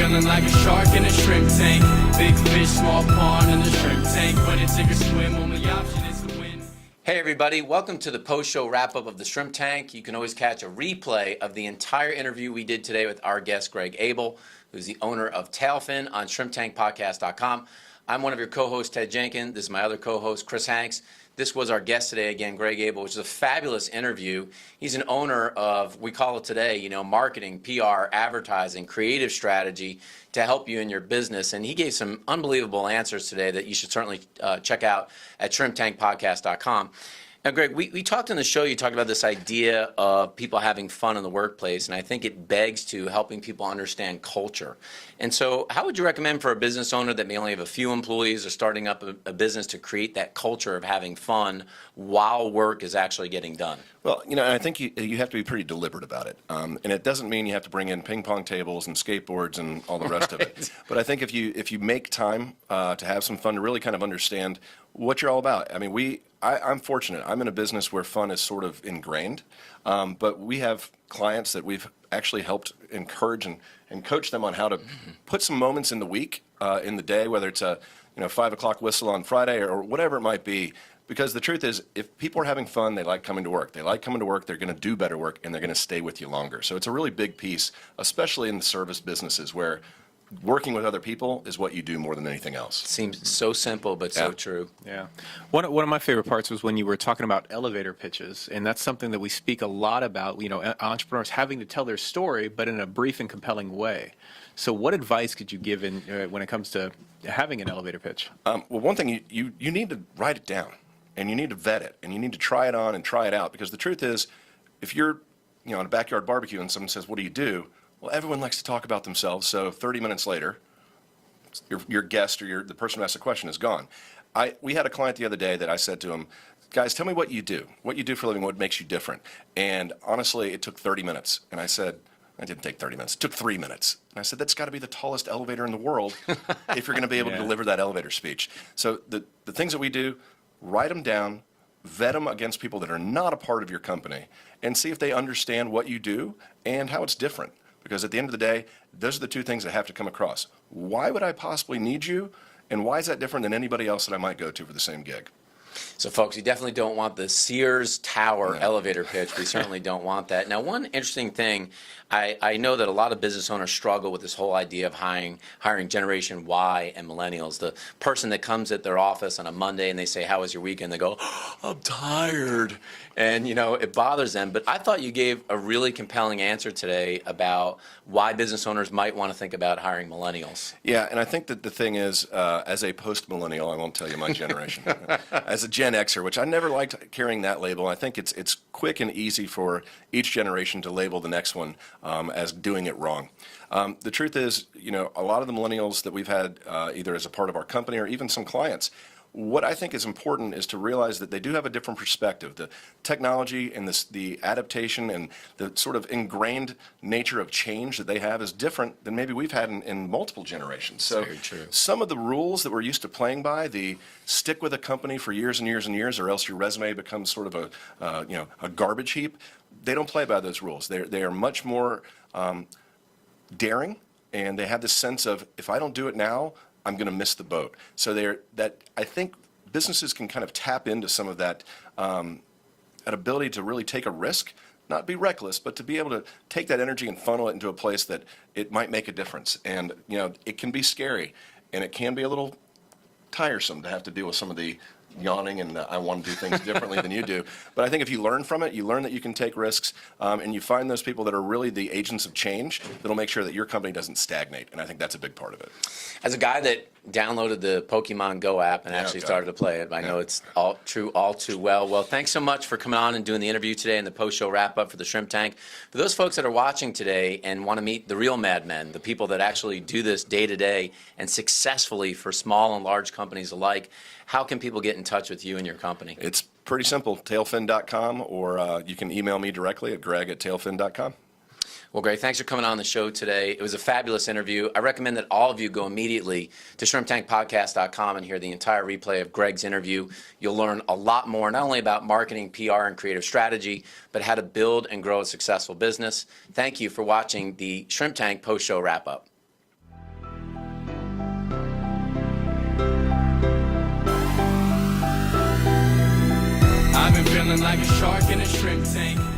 feeling like a shark in a shrimp tank. Big fish, small pond in the shrimp tank. When it's sink or swim, only option is to win. Hey everybody, welcome to the post-show wrap-up of the Shrimp Tank. You can always catch a replay of the entire interview we did today with our guest Greg Abel, who's the owner of Tailfin on shrimptankpodcast.com. I'm one of your co-hosts, Ted Jenkins. This is my other co-host, Chris Hanks. This was our guest today, again, Greg Abel, which is a fabulous interview. He's an owner of, we call it today, marketing, PR, advertising, creative strategy to help you in your business. And he gave some unbelievable answers today that you should certainly check out at shrimptankpodcast.com. Now, Greg, we talked on the show, you talked about this idea of people having fun in the workplace, and I think it begs to helping people understand culture. And so how would you recommend for a business owner that may only have a few employees or starting up a business to create that culture of having fun while work is actually getting done? Well, I think you have to be pretty deliberate about it. And it doesn't mean you have to bring in ping pong tables and skateboards and all the rest of it. But I think if you make time to have some fun, to really kind of understand what you're all about. I mean, I'm fortunate. I'm in a business where fun is sort of ingrained, but we have clients that we've actually helped encourage and coach them on how to put some moments in the week, in the day, whether it's a 5 o'clock whistle on Friday or whatever it might be. Because the truth is, if people are having fun, they like coming to work. They like coming to work, they're going to do better work, and they're going to stay with you longer. So it's a really big piece, especially in the service businesses where working with other people is what you do more than anything else. Seems so simple, but so true. Yeah. One of my favorite parts was when you were talking about elevator pitches, and that's something that we speak a lot about, entrepreneurs having to tell their story, but in a brief and compelling way. So what advice could you give when it comes to having an elevator pitch? Well, one thing, you need to write it down, and you need to vet it, and you need to try it on and try it out, because the truth is, if you're on a backyard barbecue and someone says, what do you do? Well, everyone likes to talk about themselves, so 30 minutes later, your guest or the person who asked the question is gone. We had a client the other day that I said to him, guys, tell me what you do for a living, what makes you different. And honestly, it took 30 minutes. And I said, it didn't take 30 minutes, it took 3 minutes. And I said, that's got to be the tallest elevator in the world if you're going to be able to deliver that elevator speech. So the things that we do, write them down, vet them against people that are not a part of your company, and see if they understand what you do and how it's different. Because at the end of the day, those are the two things that have to come across. Why would I possibly need you? And why is that different than anybody else that I might go to for the same gig? So, folks, you definitely don't want the Sears Tower elevator pitch. We certainly don't want that. Now, one interesting thing, I know that a lot of business owners struggle with this whole idea of hiring Generation Y and millennials. The person that comes at their office on a Monday and they say, how was your weekend? They go, I'm tired. And, it bothers them. But I thought you gave a really compelling answer today about why business owners might want to think about hiring millennials. Yeah, and I think that the thing is, as a post-millennial, I won't tell you my generation, as a Gen Xer, which I never liked carrying that label. I think it's quick and easy for each generation to label the next one as doing it wrong. The truth is, a lot of the millennials that we've had either as a part of our company or even some clients, what I think is important is to realize that they do have a different perspective. The technology and the adaptation and the sort of ingrained nature of change that they have is different than maybe we've had in multiple generations. So very true. Some of the rules that we're used to playing by, the stick with a company for years and years and years, or else your resume becomes sort of a garbage heap, they don't play by those rules. They are much more daring, and they have this sense of, if I don't do it now, I'm going to miss the boat. So I think businesses can kind of tap into some of that ability to really take a risk, not be reckless, but to be able to take that energy and funnel it into a place that it might make a difference. And it can be scary, and it can be a little tiresome to have to deal with some of the yawning and I want to do things differently than you do. But I think if you learn from it, you learn that you can take risks, and you find those people that are really the agents of change that'll make sure that your company doesn't stagnate. And I think that's a big part of it. As a guy that downloaded the Pokemon Go app and actually started to play it, I know it's all too well. Well, thanks so much for coming on and doing the interview today and the post-show wrap-up for the Shrimp Tank. For those folks that are watching today and want to meet the real madmen, the people that actually do this day to day and successfully for small and large companies alike, how can people get in touch with you and your company? It's pretty simple, tailfin.com, or you can email me directly at greg@tailfin.com. Well, Greg, thanks for coming on the show today. It was a fabulous interview. I recommend that all of you go immediately to shrimptankpodcast.com and hear the entire replay of Greg's interview. You'll learn a lot more, not only about marketing, PR, and creative strategy, but how to build and grow a successful business. Thank you for watching the Shrimp Tank post-show wrap-up. Feeling like a shark in a shrimp tank.